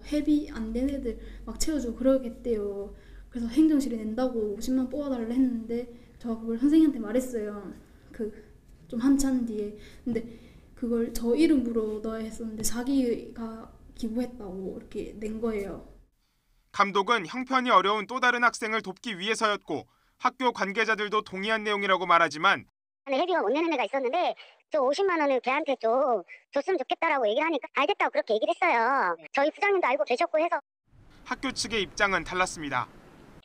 회비 안 된 애들 막 채워주고 그러겠대요. 그래서 행정실에 낸다고 50만 뽑아달라 했는데 제가 그걸 선생님한테 말했어요. 좀 한참 뒤에. 근데 그걸 저 이름으로 넣어야 했었는데 자기가 기부했다고 이렇게 낸 거예요. 감독은 형편이 어려운 또 다른 학생을 돕기 위해서였고 학교 관계자들도 동의한 내용이라고 말하지만 회비가 못 내는 애가 있었는데 저 50만 원을 걔한테 줬으면 좋겠다라고 얘기를 하니까 알겠다고 그렇게 얘기를 했어요. 저희 부장님도 알고 계셨고 해서. 학교 측의 입장은 달랐습니다.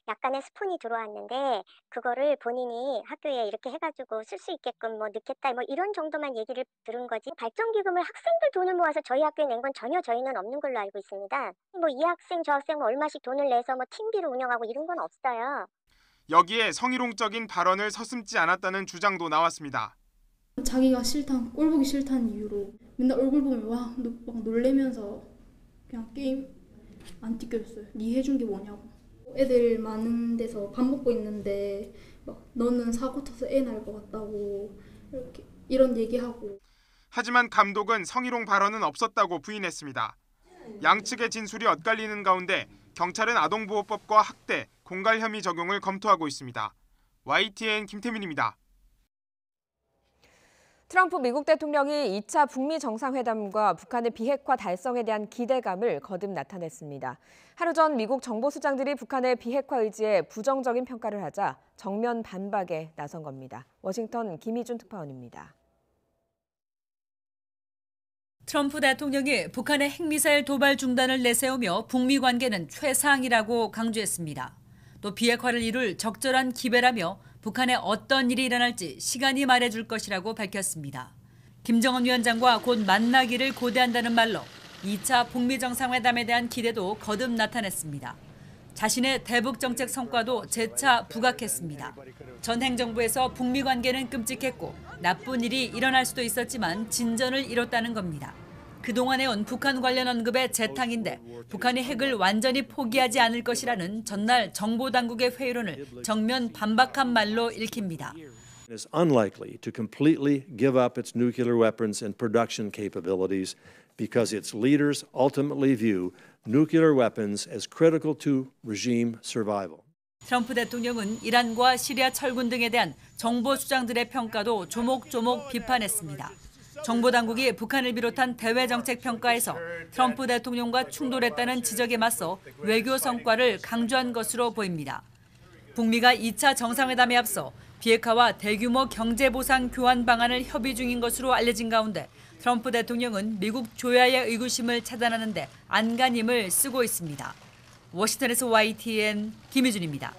약간의 스폰이 들어왔는데 그거를 본인이 학교에 이렇게 해가지고 쓸 수 있게끔 뭐 넣겠다 뭐 이런 정도만 얘기를 들은 거지 발전기금을 학생들 돈을 모아서 저희 학교에 낸 건 전혀 저희는 없는 걸로 알고 있습니다. 뭐 이 학생 저 학생 뭐 얼마씩 돈을 내서 뭐 팀비를 운영하고 이런 건 없어요. 여기에 성희롱적인 발언을 서슴지 않았다는 주장도 나왔습니다. 자기가 싫다, 꼴 보기 싫다는 이유로 맨날 얼굴 보면 막 놀래면서 그냥 게임 안 띠겨줬어요. 네 해준 게 뭐냐고. 애들 많은 데서 밥 먹고 있는데 막 너는 사고 쳐서 애 낳을 것 같다고 이런 얘기하고. 하지만 감독은 성희롱 발언은 없었다고 부인했습니다. 양측의 진술이 엇갈리는 가운데 경찰은 아동보호법과 학대, 공갈 혐의 적용을 검토하고 있습니다. YTN 김태민입니다. 트럼프 미국 대통령이 2차 북미 정상회담과 북한의 비핵화 달성에 대한 기대감을 거듭 나타냈습니다. 하루 전 미국 정보수장들이 북한의 비핵화 의지에 부정적인 평가를 하자 정면 반박에 나선 겁니다. 워싱턴 김희준 특파원입니다. 트럼프 대통령이 북한의 핵미사일 도발 중단을 내세우며 북미 관계는 최상이라고 강조했습니다. 또 비핵화를 이룰 적절한 기회라며 북한에 어떤 일이 일어날지 시간이 말해줄 것이라고 밝혔습니다. 김정은 위원장과 곧 만나기를 고대한다는 말로 2차 북미 정상회담에 대한 기대도 거듭 나타냈습니다. 자신의 대북 정책 성과도 재차 부각했습니다. 전 행정부에서 북미 관계는 끔찍했고 나쁜 일이 일어날 수도 있었지만 진전을 이뤘다는 겁니다. 그동안 해온 북한 관련 언급의 재탕인데 북한이 핵을 완전히 포기하지 않을 것이라는 전날 정보당국의 회의론을 정면 반박한 말로 읽힙니다. It is unlikely to completely give up its nuclear weapons and production capabilities because its leaders ultimately view nuclear weapons as critical to regime survival. 트럼프 대통령은 이란과 시리아 철군 등에 대한 정보 수장들의 평가도 조목조목 비판했습니다. 정보당국이 북한을 비롯한 대외 정책 평가에서 트럼프 대통령과 충돌했다는 지적에 맞서 외교 성과를 강조한 것으로 보입니다. 북미가 2차 정상회담에 앞서 비핵화와 대규모 경제보상 교환 방안을 협의 중인 것으로 알려진 가운데 트럼프 대통령은 미국 조야의 의구심을 차단하는 데 안간힘을 쓰고 있습니다. 워싱턴에서 YTN 김희준입니다.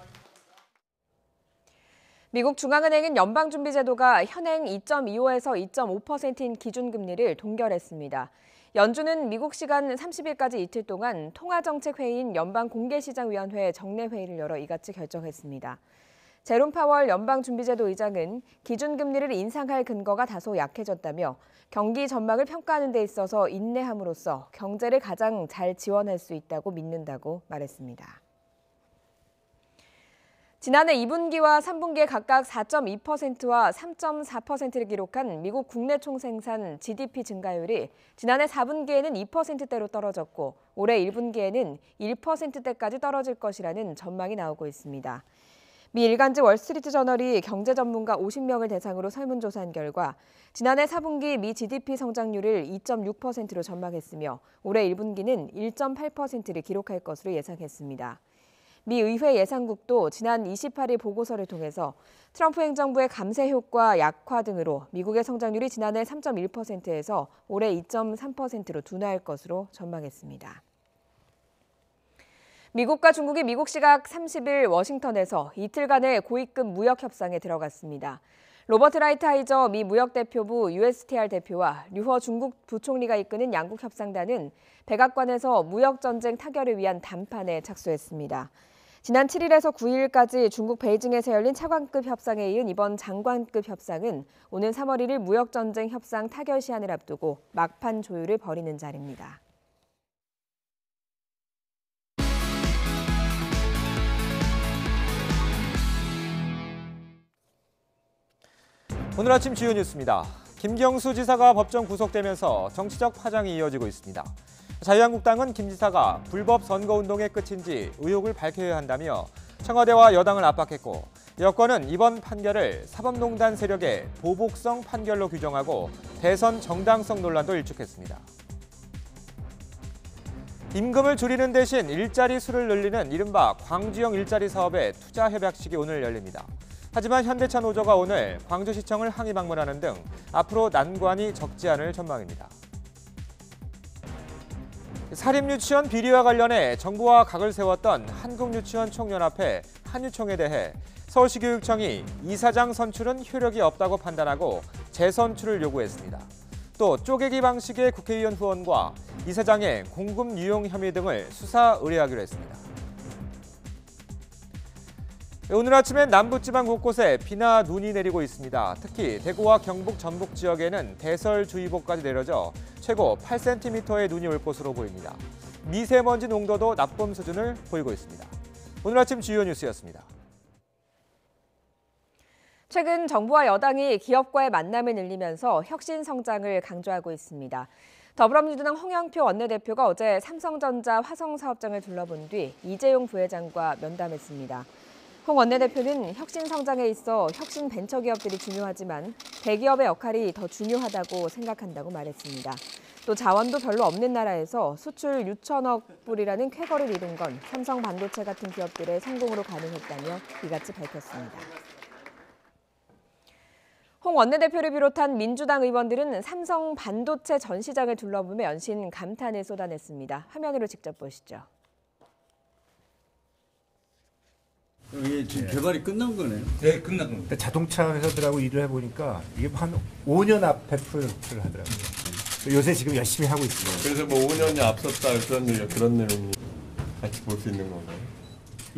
미국 중앙은행은 연방준비제도가 현행 2.25에서 2.5%인 기준금리를 동결했습니다. 연준은 미국 시간 30일까지 이틀 동안 통화정책회의인 연방공개시장위원회 정례회의를 열어 이같이 결정했습니다. 제롬 파월 연방준비제도 의장은 기준금리를 인상할 근거가 다소 약해졌다며 경기 전망을 평가하는 데 있어서 인내함으로써 경제를 가장 잘 지원할 수 있다고 믿는다고 말했습니다. 지난해 2분기와 3분기에 각각 4.2%와 3.4%를 기록한 미국 국내 총생산 GDP 증가율이 지난해 4분기에는 2%대로 떨어졌고 올해 1분기에는 1%대까지 떨어질 것이라는 전망이 나오고 있습니다. 미 일간지 월스트리트 저널이 경제 전문가 50명을 대상으로 설문조사한 결과 지난해 4분기 미 GDP 성장률을 2.6%로 전망했으며 올해 1분기는 1.8%를 기록할 것으로 예상했습니다. 미 의회 예상국도 지난 28일 보고서를 통해서 트럼프 행정부의 감세 효과 약화 등으로 미국의 성장률이 지난해 3.1%에서 올해 2.3%로 둔화할 것으로 전망했습니다. 미국과 중국이 미국 시각 30일 워싱턴에서 이틀간의 고위급 무역 협상에 들어갔습니다. 로버트 라이트하이저 미 무역대표부 USTR 대표와 류허 중국 부총리가 이끄는 양국 협상단은 백악관에서 무역전쟁 타결을 위한 담판에 착수했습니다. 지난 7일에서 9일까지 중국 베이징에서 열린 차관급 협상에 이은 이번 장관급 협상은 오는 3월 1일 무역전쟁 협상 타결 시한을 앞두고 막판 조율을 벌이는 자리입니다. 오늘 아침 주요 뉴스입니다. 김경수 지사가 법정 구속되면서 정치적 파장이 이어지고 있습니다. 자유한국당은 김 지사가 불법 선거운동의 끝인지 의혹을 밝혀야 한다며 청와대와 여당을 압박했고 여권은 이번 판결을 사법농단 세력의 보복성 판결로 규정하고 대선 정당성 논란도 일축했습니다. 임금을 줄이는 대신 일자리 수를 늘리는 이른바 광주형 일자리 사업의 투자 협약식이 오늘 열립니다. 하지만 현대차 노조가 오늘 광주시청을 항의 방문하는 등 앞으로 난관이 적지 않을 전망입니다. 사립유치원 비리와 관련해 정부와 각을 세웠던 한국유치원 총연합회 한유총에 대해 서울시교육청이 이사장 선출은 효력이 없다고 판단하고 재선출을 요구했습니다. 또 쪼개기 방식의 국회의원 후원과 이사장의 공금 유용 혐의 등을 수사 의뢰하기로 했습니다. 오늘 아침엔 남부지방 곳곳에 비나 눈이 내리고 있습니다. 특히 대구와 경북 전북 지역에는 대설주의보까지 내려져 최고 8cm의 눈이 올 것으로 보입니다. 미세먼지 농도도 나쁨 수준을 보이고 있습니다. 오늘 아침 주요 뉴스였습니다. 최근 정부와 여당이 기업과의 만남을 늘리면서 혁신 성장을 강조하고 있습니다. 더불어민주당 홍영표 원내대표가 어제 삼성전자 화성사업장을 둘러본 뒤 이재용 부회장과 면담했습니다. 홍 원내대표는 혁신 성장에 있어 혁신 벤처기업들이 중요하지만 대기업의 역할이 더 중요하다고 생각한다고 말했습니다. 또 자원도 별로 없는 나라에서 수출 6천억 불이라는 쾌거를 이룬 건 삼성 반도체 같은 기업들의 성공으로 가능했다며 이같이 밝혔습니다. 홍 원내대표를 비롯한 민주당 의원들은 삼성 반도체 전시장을 둘러보며 연신 감탄을 쏟아냈습니다. 화면으로 직접 보시죠. 이게 지금 개발이 끝난 거네요. 네, 끝난 겁니다. 자동차 회사들하고 일을 해보니까 이게 한 5년 앞에 프로젝트를 하더라고요. 요새 지금 열심히 하고 있습니다. 그래서 뭐 5년이 앞섰다 그런 내용이 같이 볼 수 있는 건가요?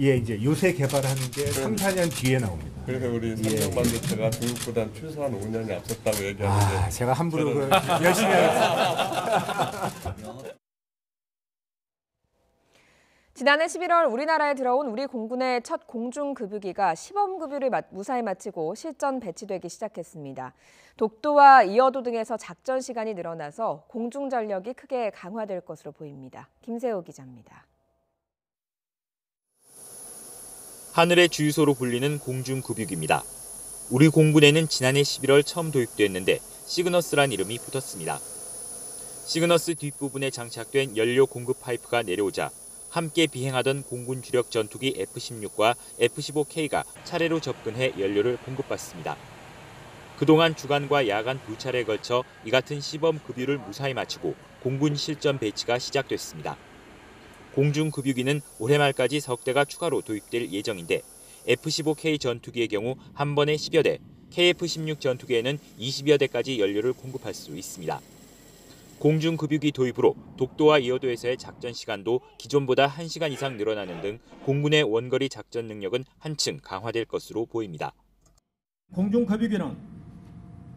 예, 이제 요새 개발하는 게 3, 4년 뒤에 나옵니다. 그래서 우리 삼성반도체가 중국보다 최소한 5년이 앞섰다고 얘기하는데 제가 함부로 열심히 하겠습니다. 지난해 11월 우리나라에 들어온 우리 공군의 첫 공중급유기가 시범급유를 무사히 마치고 실전 배치되기 시작했습니다. 독도와 이어도 등에서 작전 시간이 늘어나서 공중전력이 크게 강화될 것으로 보입니다. 김세호 기자입니다. 하늘의 주유소로 불리는 공중급유기입니다. 우리 공군에는 지난해 11월 처음 도입됐는데 시그너스란 이름이 붙었습니다. 시그너스 뒷부분에 장착된 연료 공급 파이프가 내려오자 함께 비행하던 공군 주력 전투기 F-16과 F-15K가 차례로 접근해 연료를 공급받습니다. 그동안 주간과 야간 2차례에 걸쳐 이 같은 시범 급유를 무사히 마치고 공군 실전 배치가 시작됐습니다. 공중급유기는 올해 말까지 석 대가 추가로 도입될 예정인데 F-15K 전투기의 경우 한 번에 10여 대, KF-16 전투기에는 20여 대까지 연료를 공급할 수 있습니다. 공중급유기 도입으로 독도와 이어도에서의 작전 시간도 기존보다 1시간 이상 늘어나는 등 공군의 원거리 작전 능력은 한층 강화될 것으로 보입니다. 공중급유기는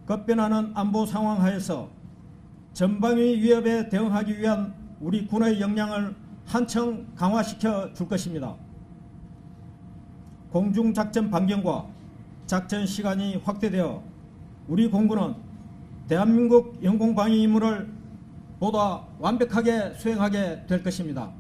급변하는 안보 상황 하에서 전방위 위협에 대응하기 위한 우리 군의 역량을 한층 강화시켜 줄 것입니다. 공중작전 반경과 작전 시간이 확대되어 우리 공군은 대한민국 영공방위 임무를 보다 완벽하게 수행하게 될 것입니다.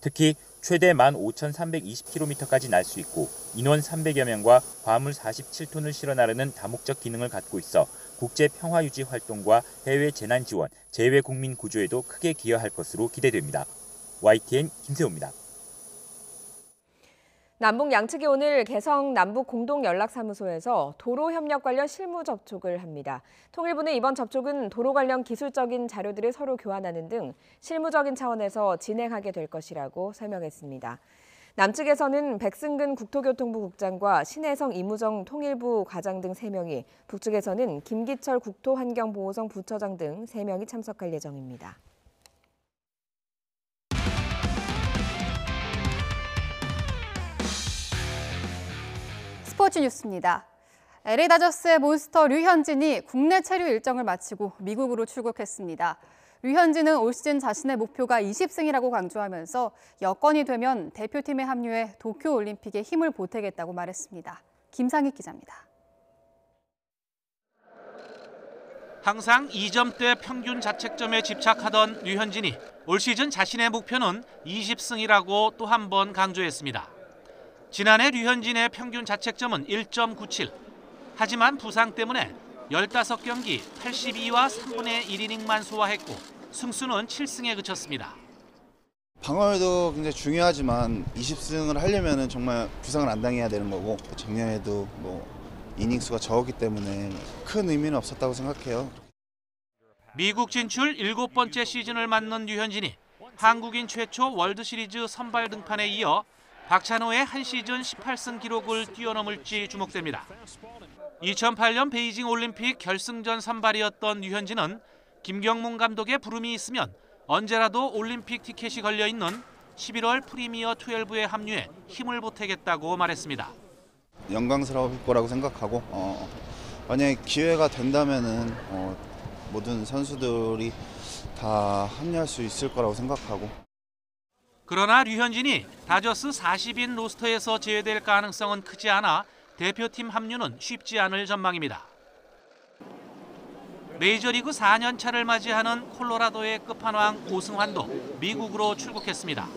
특히 최대 15,320km까지 날 수 있고 인원 300여 명과 화물 47톤을 실어 나르는 다목적 기능을 갖고 있어 국제 평화 유지 활동과 해외 재난 지원, 재외 국민 구조에도 크게 기여할 것으로 기대됩니다. YTN 김세호입니다. 남북 양측이 오늘 개성 남북공동연락사무소에서 도로협력 관련 실무 접촉을 합니다. 통일부는 이번 접촉은 도로 관련 기술적인 자료들을 서로 교환하는 등 실무적인 차원에서 진행하게 될 것이라고 설명했습니다. 남측에서는 백승근 국토교통부 국장과 신혜성 이무정 통일부 과장 등 3명이, 북측에서는 김기철 국토환경보호성 부처장 등 3명이 참석할 예정입니다. 스포츠 뉴스입니다. LA 다저스의 몬스터 류현진이 국내 체류 일정을 마치고 미국으로 출국했습니다. 류현진은 올 시즌 자신의 목표가 20승이라고 강조하면서 여건이 되면 대표팀에 합류해 도쿄올림픽에 힘을 보태겠다고 말했습니다. 김상익 기자입니다. 항상 2점대 평균 자책점에 집착하던 류현진이 올 시즌 자신의 목표는 20승이라고 또 한 번 강조했습니다. 지난해 류현진의 평균 자책점은 1.97. 하지만 부상 때문에 15경기 82와 3분의 1이닝만 소화했고 승수는 7승에 그쳤습니다. 방어도 굉장히 중요하지만 20승을 하려면 정말 부상을 안 당해야 되는 거고, 작년에도 이닝 수가 적었기 때문에 큰 의미는 없었다고 생각해요. 미국 진출 7번째 시즌을 맞는 류현진이 한국인 최초 월드시리즈 선발 등판에 이어 박찬호의 한 시즌 18승 기록을 뛰어넘을지 주목됩니다. 2008년 베이징 올림픽 결승전 선발이었던 류현진은 김경문 감독의 부름이 있으면 언제라도 올림픽 티켓이 걸려있는 11월 프리미어 12에 합류해 힘을 보태겠다고 말했습니다. 영광스러울 거라고 생각하고 만약에 기회가 된다면은 모든 선수들이 다 합류할 수 있을 거라고 생각하고. 그러나 류현진이 다저스 40인 로스터에서 제외될 가능성은 크지 않아 대표팀 합류는 쉽지 않을 전망입니다. 메이저리그 4년 차를 맞이하는 콜로라도의 끝판왕 오승환도 미국으로 출국했습니다.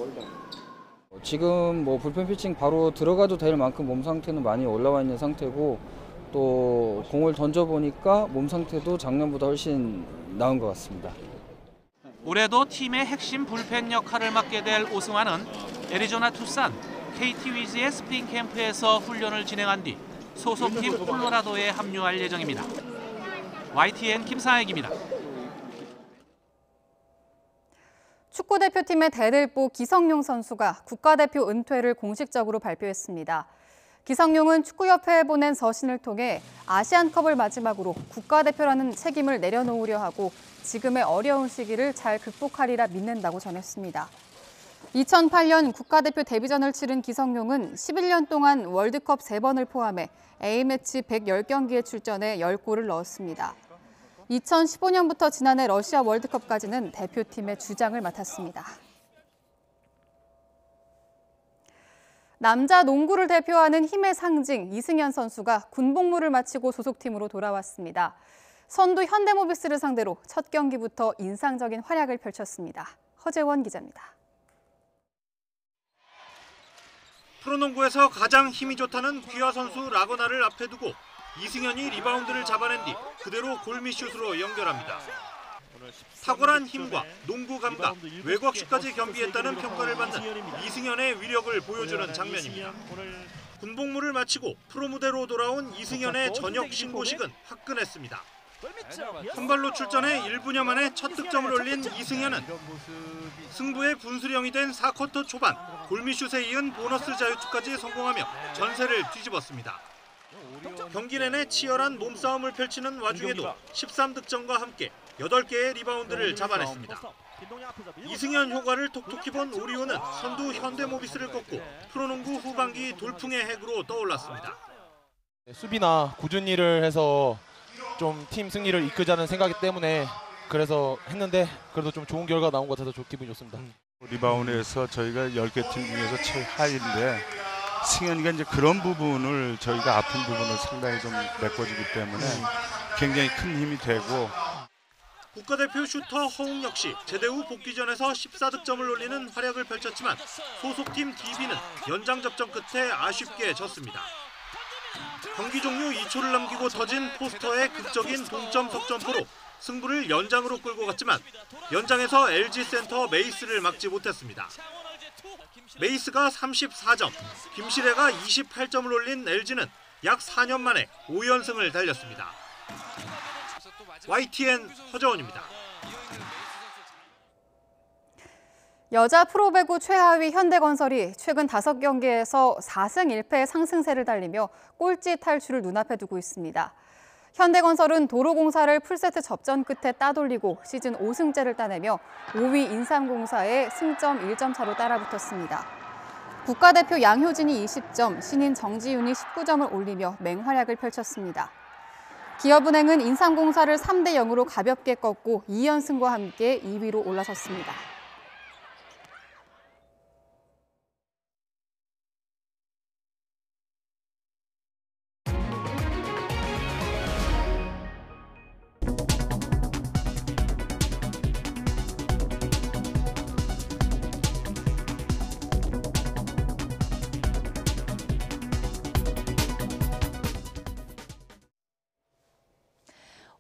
지금 불펜 피칭 바로 들어가도 될 만큼 몸 상태는 많이 올라와 있는 상태고, 또 공을 던져보니까 몸 상태도 작년보다 훨씬 나은 것 같습니다. 올해도 팀의 핵심 불펜 역할을 맡게 될 오승환은 애리조나 투싼 KT 위즈의 스프링 캠프에서 훈련을 진행한 뒤 소속팀 콜로라도에 합류할 예정입니다. YTN 김상익입니다. 축구대표팀의 대들보 기성용 선수가 국가대표 은퇴를 공식적으로 발표했습니다. 기성용은 축구협회에 보낸 서신을 통해 아시안컵을 마지막으로 국가대표라는 책임을 내려놓으려 하고 지금의 어려운 시기를 잘 극복하리라 믿는다고 전했습니다. 2008년 국가대표 데뷔전을 치른 기성용은 11년 동안 월드컵 3번을 포함해 A매치 110경기에 출전해 10골을 넣었습니다. 2015년부터 지난해 러시아 월드컵까지는 대표팀의 주장을 맡았습니다. 남자 농구를 대표하는 힘의 상징 이승현 선수가 군복무를 마치고 소속팀으로 돌아왔습니다. 선두 현대모비스를 상대로 첫 경기부터 인상적인 활약을 펼쳤습니다. 허재원 기자입니다. 프로농구에서 가장 힘이 좋다는 귀하 선수 라거나를 앞에 두고 이승현이 리바운드를 잡아낸 뒤 그대로 골밑슛으로 연결합니다. 탁월한 힘과 농구 감각, 외곽슛까지 겸비했다는 평가를 받는 이승현의 위력을 보여주는 장면입니다. 군복무를 마치고 프로 무대로 돌아온 이승현의 저녁 신고식은 화끈했습니다. 선발로 출전해 1분여 만에 첫 득점을 올린 이승현은 승부의 분수령이 된 4쿼터 초반 골밑슛에 이은 보너스 자유투까지 성공하며 전세를 뒤집었습니다. 경기 내내 치열한 몸싸움을 펼치는 와중에도 13득점과 함께 8개의 리바운드를 잡아냈습니다. 이승현 효과를 톡톡히 본 오리온은 선두 현대모비스를 꺾고 프로농구 후반기 돌풍의 핵으로 떠올랐습니다. 수비나 꾸준히 일을 해서 좀 팀 승리를 이끌자는 생각이 때문에 그래서 했는데 그래도 좀 좋은 결과가 나온 것 같아서 기분이 좋습니다. 리바운드에서 저희가 10개 팀 중에서 최하위인데 승현이가 이제 그런 부분을 저희가 아픈 부분을 상당히 좀 메꿔주기 때문에 굉장히 큰 힘이 되고 국가대표 슈터 허웅 역시 제대 후 복귀전에서 14득점을 올리는 활약을 펼쳤지만 소속팀 DB는 연장 접전 끝에 아쉽게 졌습니다. 경기 종료 2초를 남기고 터진 포스터의 극적인 동점 석점포로 승부를 연장으로 끌고 갔지만 연장에서 LG 센터 메이스를 막지 못했습니다. 메이스가 34점, 김시래가 28점을 올린 LG는 약 4년 만에 5연승을 달렸습니다. YTN 허재원입니다. 여자 프로배구 최하위 현대건설이 최근 5경기에서 4승 1패의 상승세를 달리며 꼴찌 탈출을 눈앞에 두고 있습니다. 현대건설은 도로공사를 풀세트 접전 끝에 따돌리고 시즌 5승째를 따내며 5위 인삼공사에 승점 1점 차로 따라붙었습니다. 국가대표 양효진이 20점, 신인 정지윤이 19점을 올리며 맹활약을 펼쳤습니다. 기업은행은 인삼공사를 3대 0으로 가볍게 꺾고 2연승과 함께 2위로 올라섰습니다.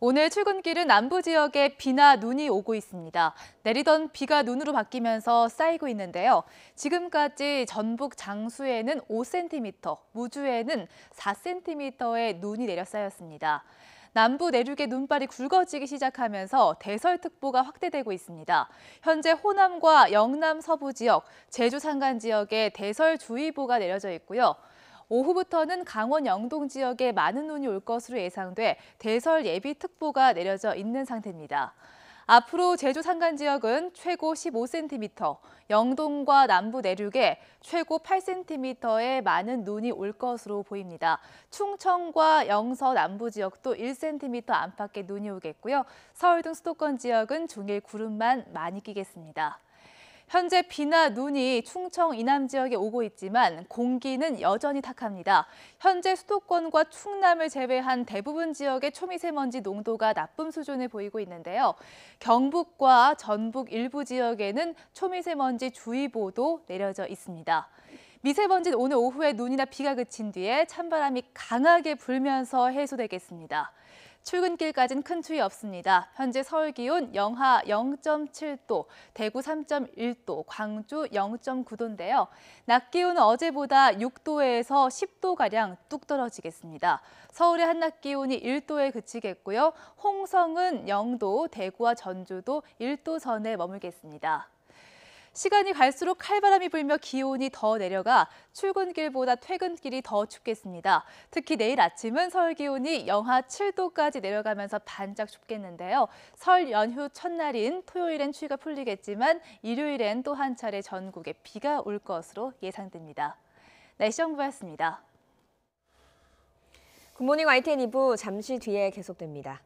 오늘 출근길은 남부 지역에 비나 눈이 오고 있습니다. 내리던 비가 눈으로 바뀌면서 쌓이고 있는데요. 지금까지 전북 장수에는 5cm, 무주에는 4cm의 눈이 내려 쌓였습니다. 남부 내륙의 눈발이 굵어지기 시작하면서 대설특보가 확대되고 있습니다. 현재 호남과 영남 서부 지역, 제주 산간 지역에 대설주의보가 내려져 있고요. 오후부터는 강원 영동 지역에 많은 눈이 올 것으로 예상돼 대설 예비특보가 내려져 있는 상태입니다. 앞으로 제주 산간 지역은 최고 15cm, 영동과 남부 내륙에 최고 8cm의 많은 눈이 올 것으로 보입니다. 충청과 영서 남부 지역도 1cm 안팎의 눈이 오겠고요. 서울 등 수도권 지역은 종일 구름만 많이 끼겠습니다. 현재 비나 눈이 충청 이남 지역에 오고 있지만 공기는 여전히 탁합니다. 현재 수도권과 충남을 제외한 대부분 지역의 초미세먼지 농도가 나쁨 수준을 보이고 있는데요. 경북과 전북 일부 지역에는 초미세먼지 주의보도 내려져 있습니다. 미세먼지는 오늘 오후에 눈이나 비가 그친 뒤에 찬바람이 강하게 불면서 해소되겠습니다. 출근길까지는 큰 추위 없습니다. 현재 서울 기온 영하 0.7도, 대구 3.1도, 광주 0.9도인데요. 낮 기온은 어제보다 6도에서 10도가량 뚝 떨어지겠습니다. 서울의 한낮 기온이 1도에 그치겠고요. 홍성은 0도, 대구와 전주도 1도 선에 머물겠습니다. 시간이 갈수록 칼바람이 불며 기온이 더 내려가 출근길보다 퇴근길이 더 춥겠습니다. 특히 내일 아침은 서울 기온이 영하 7도까지 내려가면서 반짝 춥겠는데요. 설 연휴 첫날인 토요일엔 추위가 풀리겠지만 일요일엔 또 한 차례 전국에 비가 올 것으로 예상됩니다. 날씨 정보였습니다. 굿모닝 YTN 2부 잠시 뒤에 계속됩니다.